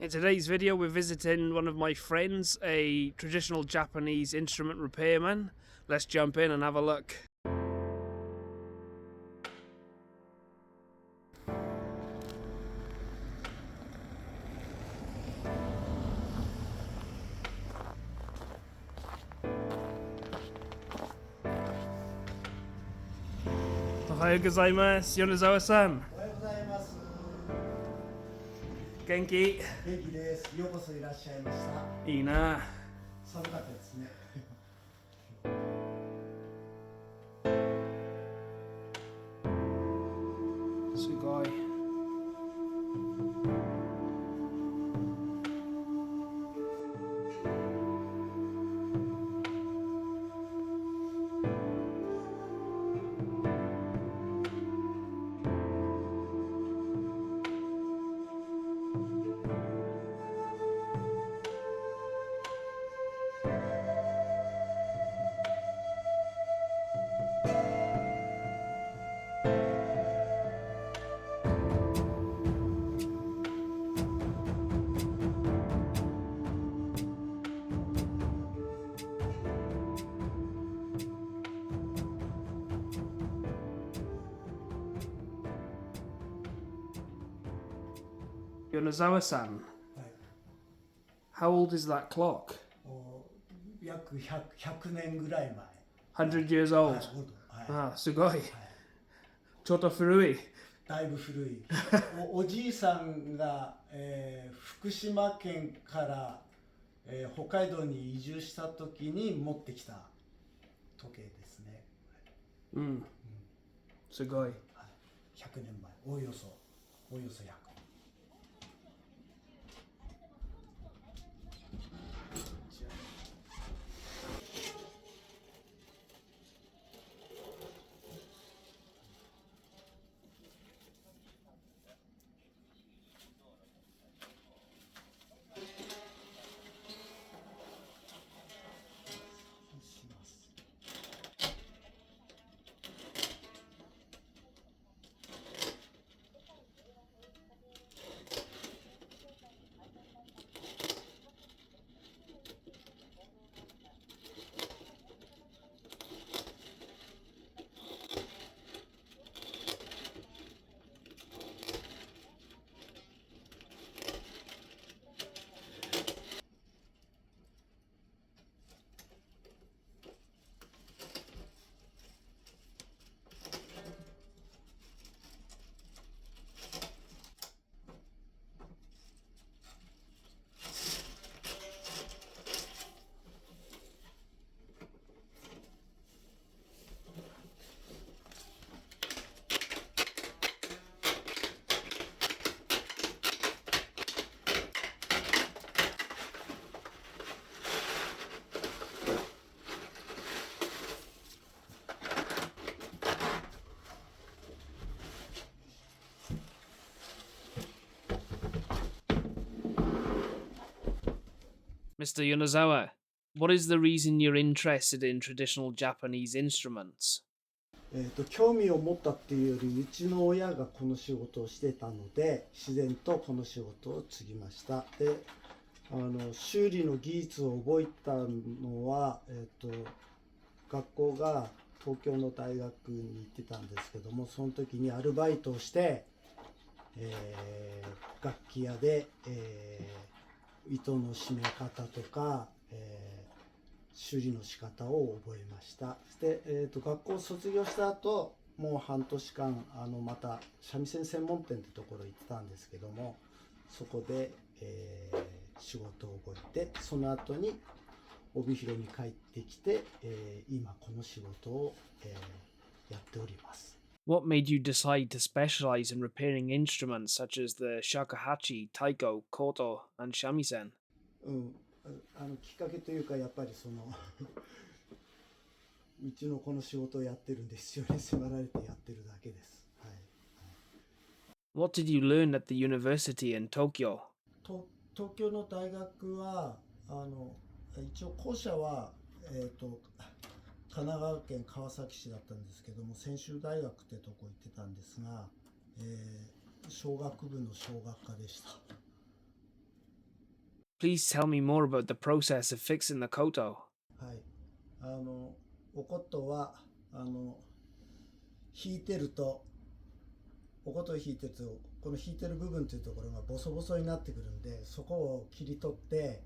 In today's video, we're visiting one of my friends, a traditional Japanese instrument repairman. Let's jump in and have a look. Ohayou gozaimasu, Yonezawa-san. おはようございます。Genki. 元気です。ようこそいらっしゃいました。いいな。寒かったですね。すごい。Yonezawa-san, はい。how old is that clock? 約100年ぐらい100 years 前。は old. い。はい。すごい。はい。ちょっと古い。だいぶ古い。おじいさんが、福島県から、北海道に移住した時に持ってきた時計ですね。うん。すごい。はい。100年前。およそ100年。Mr. Yonezawa, what is the reason you're interested in traditional Japanese instruments? 興味を持ったっていうより、うちの親がこの仕事をしてたので、自然とこの仕事を継ぎました。で、修理の技術を覚えたのは、学校が東京の大学に行ってたんですけども、その時にアルバイトをして、楽器屋で、糸の締め方とか、修理の仕方を覚えました。で、学校を卒業した後、もう半年間また三味線専門店ってところ行ってたんですけども、そこで、仕事を覚えて、その後に帯広に帰ってきて、今この仕事を、やっております。What made you decide to specialize in repairing instruments such as the shakuhachi, taiko, koto, and shamisen? きっかけというか、やっぱりうちのこの仕事をやってるんで、必要に迫られてやってるだけです。はい。What did you learn at the university in Tokyo? 東京の大学は、一応校舎は、神奈川県川崎市だったんですけども、専修大学ってとこ行ってたんですが、小学部の小学科でした。Please tell me more about the process of fixing the koto. はい、お琴は弾いてるとお琴を弾いてるとこの弾いてる部分というところがボソボソになってくるんで、そこを切り取って、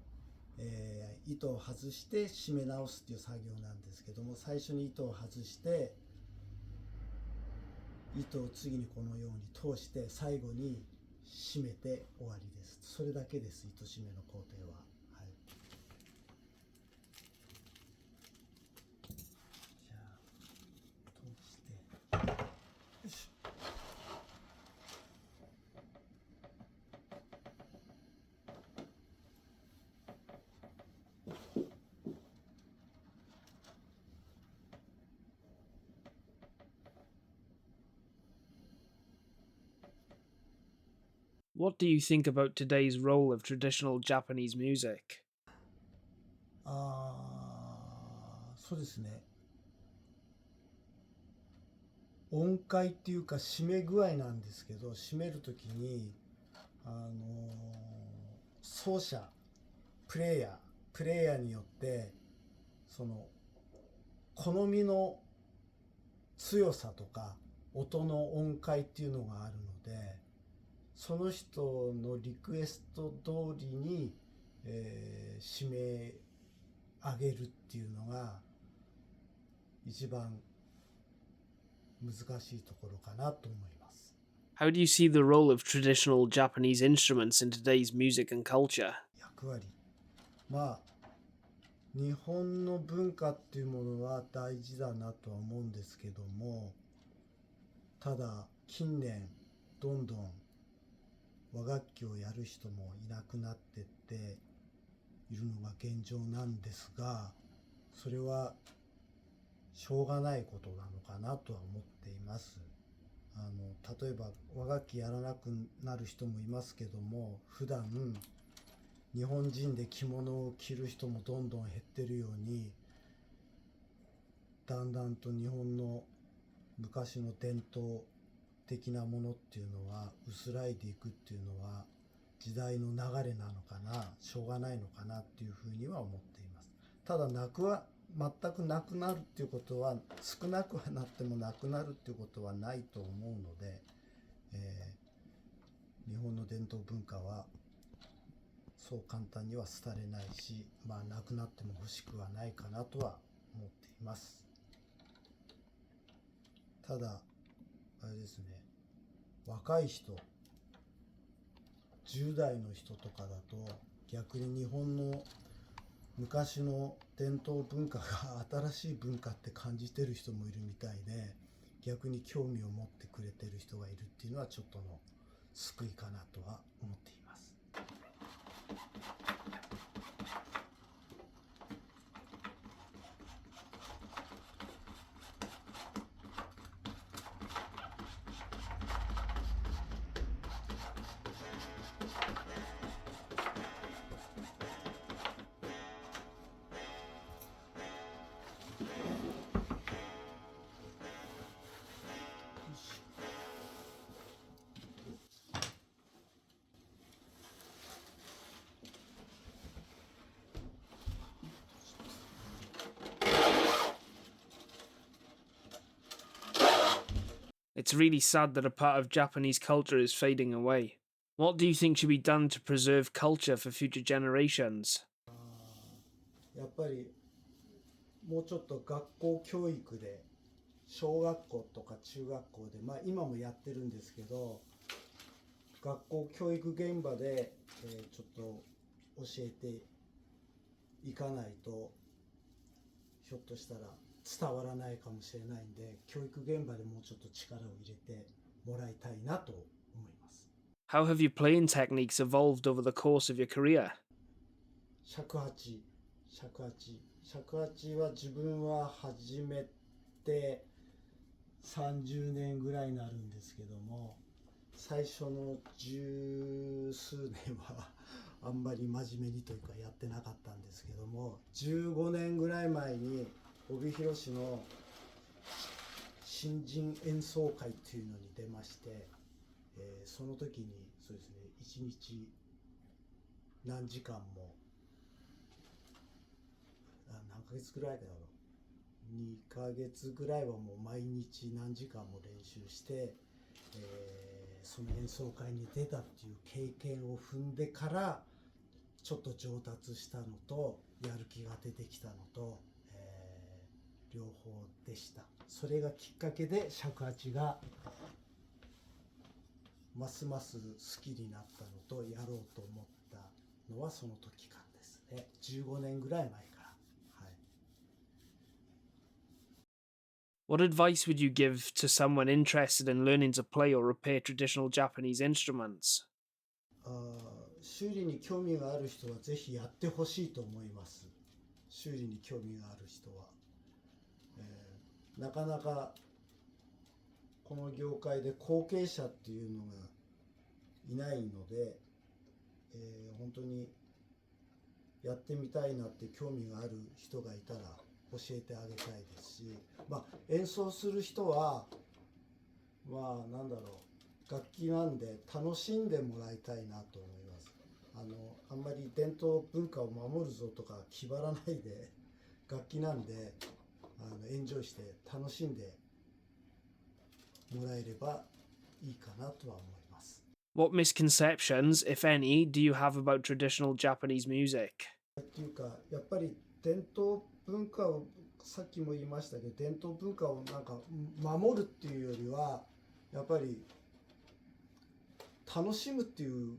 糸を外して締め直すっていう作業なんですけども、最初に糸を外して糸を次にこのように通して最後に締めて終わりです。それだけです、糸締めの工程は。はい、じゃあ通してよいしょ。What do you think about today's role of traditional Japanese music? そうですね。音階っていうか締め具合なんですけど、締めるときに奏者プレイヤーによってその好みの強さとか音の音階っていうのがあるので、その人のリクエスト通りに、締め上げるっていうのが一番難しいところかなと思います。How do you see the role of traditional Japanese instruments in today's music and culture? 役割、まあ日本の文化っていうものは大事だなとは思うんですけども、ただ近年どんどん和楽器をやる人もいなくなってっているのが現状なんですが、それはしょうがないことなのかなとは思っています。例えば和楽器やらなくなる人もいますけども、普段日本人で着物を着る人もどんどん減ってるように、だんだんと日本の昔の伝統的なものっていうのは薄らいでいくっていうのは時代の流れなのかな、しょうがないのかなっていうふうには思っています。ただ全くなくなるっていうことは、少なくはなってもなくなるっていうことはないと思うので、日本の伝統文化はそう簡単には廃れないし、なくなっても欲しくはないかなとは思っています。ただあれですね、若い人10代の人とかだと逆に日本の昔の伝統文化が新しい文化って感じてる人もいるみたいで、逆に興味を持ってくれてる人がいるっていうのはちょっとの救いかなとは思っています。It's really sad that a part of Japanese culture is fading away. What do you think should be done to preserve culture for future generations? やっぱりもうちょっと学校教育で、小学校とか中学校で、今もやってるんですけど、学校教育現場で、ちょっと教えていかないとひょっとしたら伝わらないかもしれないんで、教育現場でもうちょっと力を入れてもらいたいなと思います。 How have your playing techniques evolved over the course of your career? 尺八は自分は始めて30年ぐらいになるんですけども、最初の十数年はあんまり真面目にというかやってなかったんですけども、15年ぐらい前に帯広市の新人演奏会っていうのに出まして、その時にそうですね、1日何時間も何ヶ月ぐらいだろう2ヶ月ぐらいはもう毎日何時間も練習して、その演奏会に出たっていう経験を踏んでからちょっと上達したのとやる気が出てきたのと、両方でした。それがきっかけで尺八がますます好きになったのとやろうと思ったのはその時からですね。15年ぐらい前から。はい。What advice would you give to someone interested in learning to play or repair traditional Japanese instruments? 修理に興味がある人はぜひやってほしいと思います。修理に興味がある人は、なかなかこの業界で後継者っていうのがいないので、本当にやってみたいなって興味がある人がいたら教えてあげたいですし、演奏する人はなんだろう、楽器なんで楽しんでもらいたいなと思います。あんまり伝統文化を守るぞとか気張らないで、楽器なんでエンジョイして楽しんでもらえればいいかなとは思います。What misconceptions, if any, do you have about traditional Japanese music? っていうか、やっぱり伝統文化をさっきも言いましたけど、伝統文化をなんか守るっていうよりはやっぱり楽しむっていう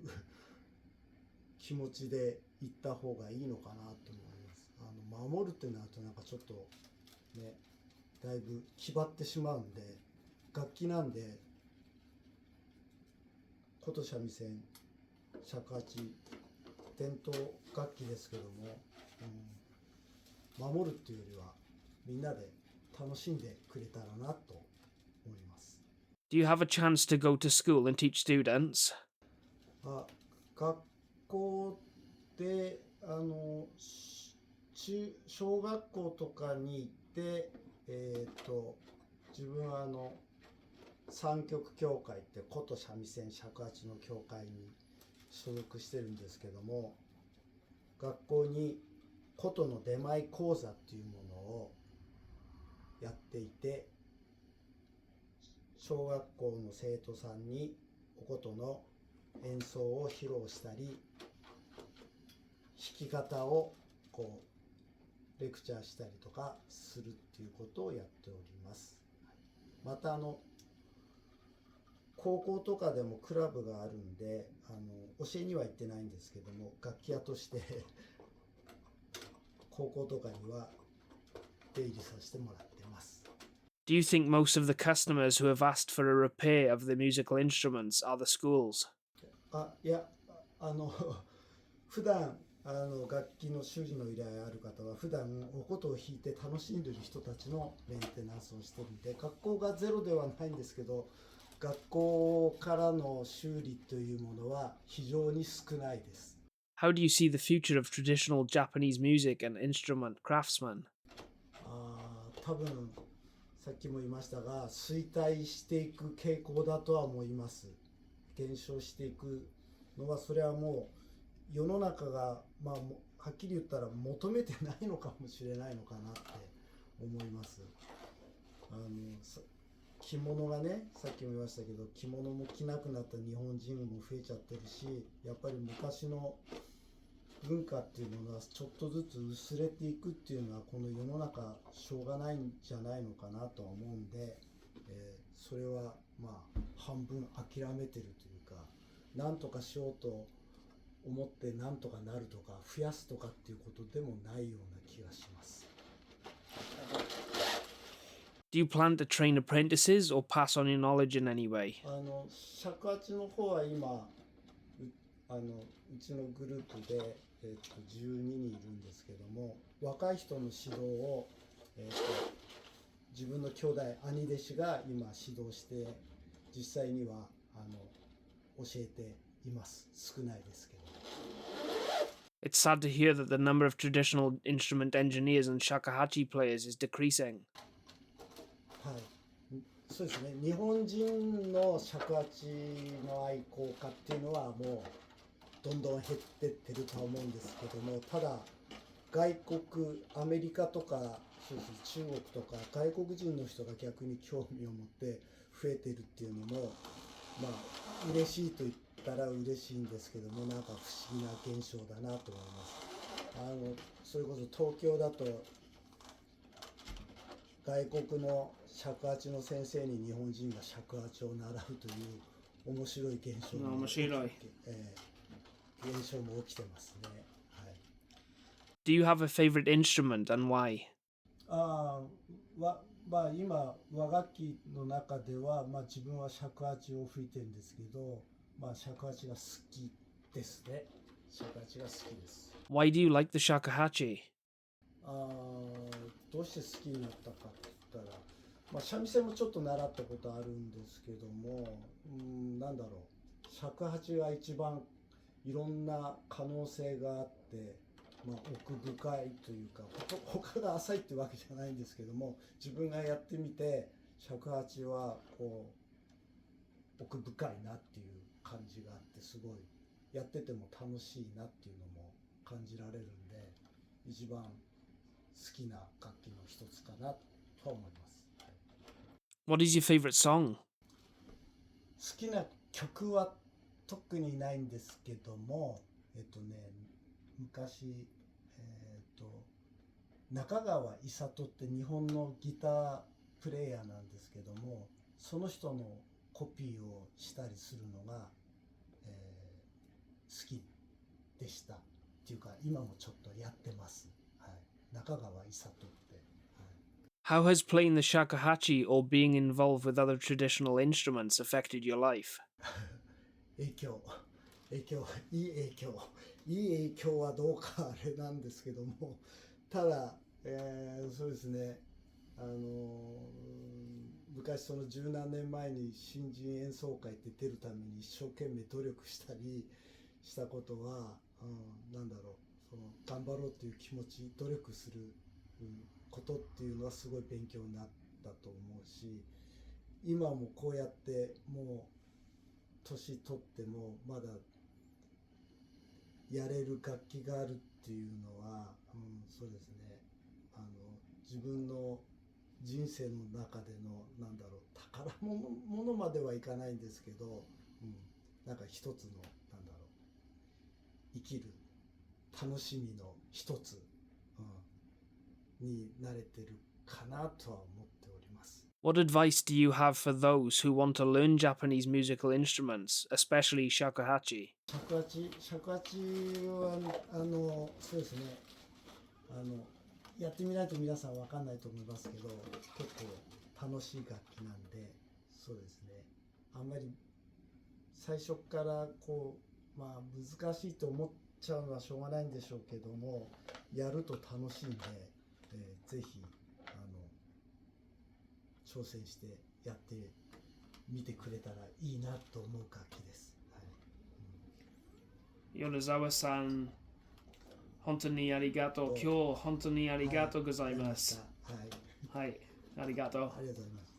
気持ちで行った方がいいのかなと思います。守るってなるとなんかちょっとね、だいぶ気張ってしまうんで、楽器なんで琴三味線、尺八、伝統楽器ですけども、守るっていうよりはみんなで楽しんでくれたらなと思います。Do you have a chance to go to school and teach students? 学校で小学校とかに行って、自分は三曲協会って琴三味線尺八の協会に所属してるんですけども、学校に琴の出前講座っていうものをやっていて、小学校の生徒さんにお琴の演奏を披露したり、弾き方をレクチャーしたりとかするっていうことをやっております。また高校とかでもクラブがあるんで、教えには行ってないんですけども、楽器屋として高校とかには出入りさせてもらってます。Do you think most of the customers who have asked for a repair of the musical instruments are the schools? いや、普段楽器の修理の依頼ある方は普段お琴を弾いて楽しんでる人たちのメンテナンスをしてるんで、学校がゼロではないんですけど、学校からの修理というものは非常に少ないです。How do you see the future of traditional Japanese music and instrument craftsmen? 多分さっきも言いましたが、衰退していく傾向だとは思います。減少していくのは、それはもう世の中がはっきり言ったら求めてないのかもしれないのかなって思います。着物がね、さっきも言いましたけど、着物も着なくなった日本人も増えちゃってるし、やっぱり昔の文化っていうものはちょっとずつ薄れていくっていうのは、この世の中しょうがないんじゃないのかなとは思うんで、それは半分諦めてるというか、なんとかしようと思ってなんとかなるとか増やすとかっていうことでもないような気がします。Do you plan to train apprentices or pass on your knowledge in any way? 尺八の方は今うちのグループで、12人いるんですけども、若い人の指導を、自分の兄弟兄弟子が今指導して実際には教えています。少ないですけど。It's sad to hear that the number of traditional instrument engineers and shakuhachi players is decreasing. はい、そうですね。日本人の尺八の愛好家っていうのはもうどんどん減ってってるとは思うんですけども、ただ外国アメリカとかそうですね、中国とか外国人の人が逆に興味を持って増えてるっていうのもまあ嬉しいと言ったら嬉しいんですけども、なんか不思議な現象だなと思います。それこそ東京だと外国の尺八の先生に日本人が尺八を習うという面白い現象も面白い。現象も起きてますね。はい。Do you have a favorite instrument and why? まあ今和楽器の中では、まあ、自分は尺八を吹いてるんですけど、まあ、尺八が好きですね。尺八が好きです。Why do you like the shakuhachi? どうして好きになったかって言ったら、まあ、三味線もちょっと習ったことあるんですけども、なんだろう、尺八が一番いろんな可能性があって、まあ、奥深いというか、他が浅いってわけじゃないんですけども、自分がやってみて尺八はこう奥深いなっていう感じがあって、すごいやってても楽しいなっていうのも感じられるんで、一番好きな楽器の一つかなとは思います。What is your favorite song? 好きな曲は特にないんですけども、昔、中川伊里って日本のギタープレイヤーなんですけども、その人のコピーをしたりするのが、好きでしたっていうか、今もちょっとやってます。はい、中川伊里って。How has playing the shakuhachi or being involved with other traditional instruments affected your life? 影響、いい影響はどうかあれなんですけども、ただ、そうですね、昔その十何年前に新人演奏会って出るために一生懸命努力したりしたことは、なんだろう、その頑張ろうという気持ち、努力する、ことっていうのはすごい勉強になったと思うし、今もこうやってもう年取ってもまだやれる楽器があるっていうのは、そうですね、自分の人生の中でのなんだろう、宝物まではいかないんですけど、なんか一つのなんだろう、生きる楽しみの一つ、になれてるかなとは思っております。What advice do you have for those who want to learn Japanese musical instruments, especially shakuhachi? 尺八はそうですね、やってみないと皆さん分かんないと思いますけど、結構楽しい楽器なんで、そうですね、あんまり最初からこう、まあ難しいと思っちゃうのはしょうがないんでしょうけども、やると楽しいんで、ぜひ挑戦してやってみてくれたらいいなと思う楽器です。米沢さん、本当にありがとう。今日本当にありがとうございます。はい、ありがとう。ありがとうございます。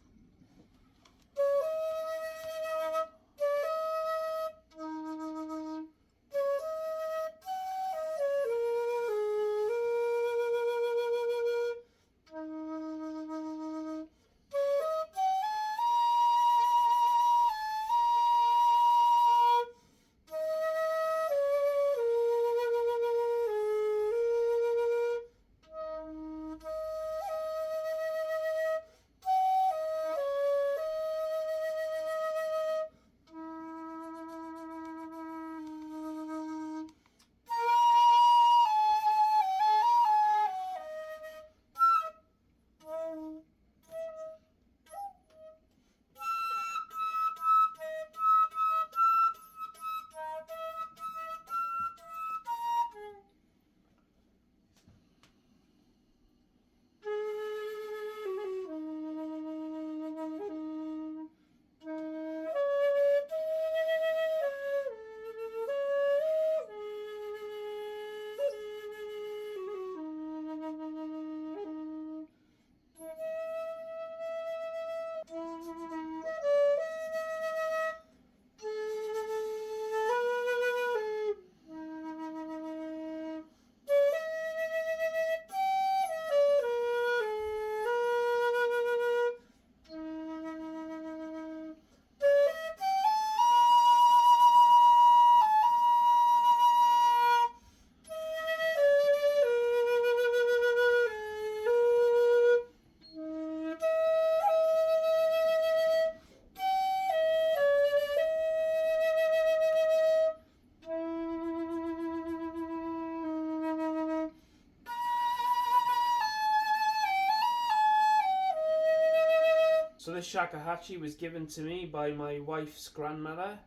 So this shakuhachi was given to me by my wife's grandmother,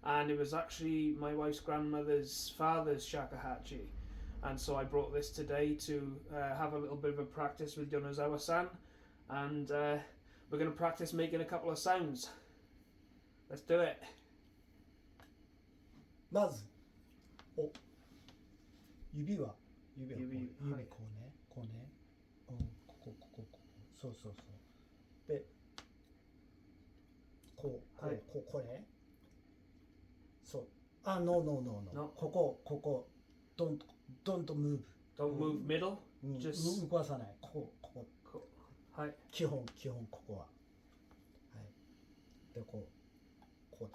and it was actually my wife's grandmother's father's shakuhachi. And so I brought this today to have a little bit of a practice with Yonezawa-san, and we're going to practice making a couple of sounds. Let's do it. まず指はこう指ね、はいこうね、ここそうでこれそうno No. ここ don't move Don't move middle. うん Just 動かさない、ここはい基本ここはでこうね、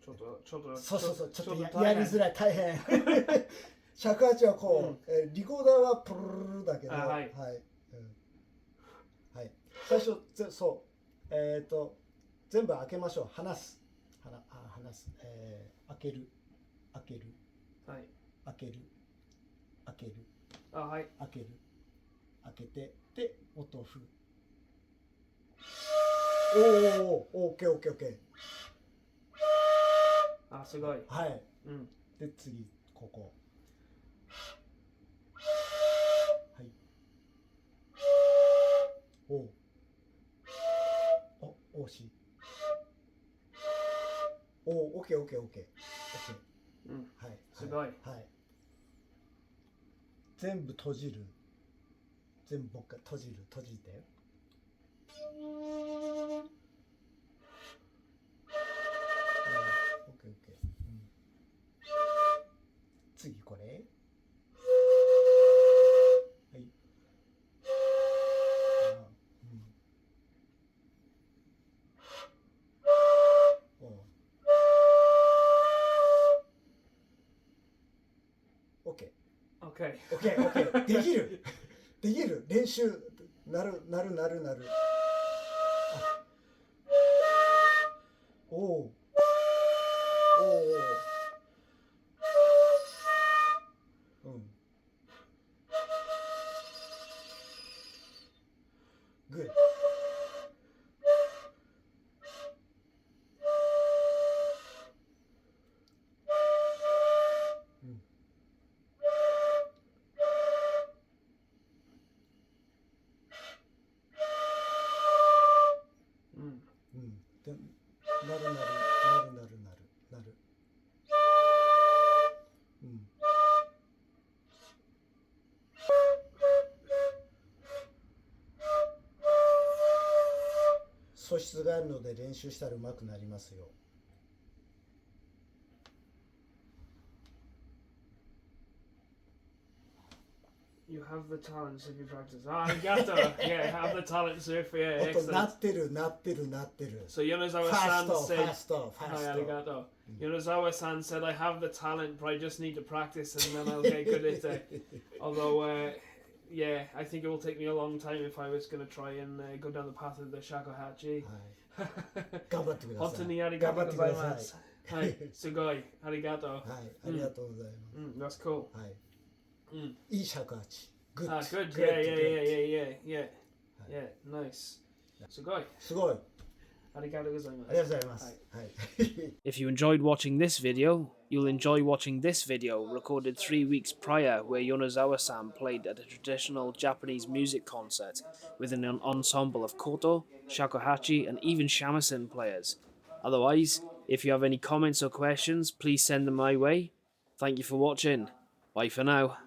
ちょっとそうちょっとや大変りづらい、大変尺八はこう、リコーダーはプルルルだけど、はい最初全部開けましょう。離す、開ける、はい開ける、はい開けて、で音を振る。オッケー。すごい。はい。うん。で次ここ。はい。惜しい。オッケー。うん。はい。すごい。はい。全部閉じる。全部もう一回閉じて。オッケー。次これ。はい。オッケー。できる。練習なる。Good.なる。素質があるので練習したら上手くなりますよ。You have the talent, so if you practice. Arigato. Yeah, have the talent, so if yeah, 音な excellent. ってる。So Yonezawa-san said, Fast Hi, arigato. Yonezawa-san said, I have the talent, but I just need to practice and then I'll get good at it. Although, yeah, I think it will take me a long time if I was going to try and go down the path of the shakuhachi. 頑張ってください。本当にありがとうございます。はい、すごい。ありがとう。はい、ありがとうございます。That's cool. はい。いい尺八。Good. Good. Yeah. Nice. すごい。ありがとうございます。If you enjoyed watching this video, you'll enjoy watching this video recorded 3 weeks prior where Yonezawa-san played at a traditional Japanese music concert with an ensemble of koto, shakuhachi and even shamisen players. Otherwise, if you have any comments or questions, please send them my way. Thank you for watching. Bye for now.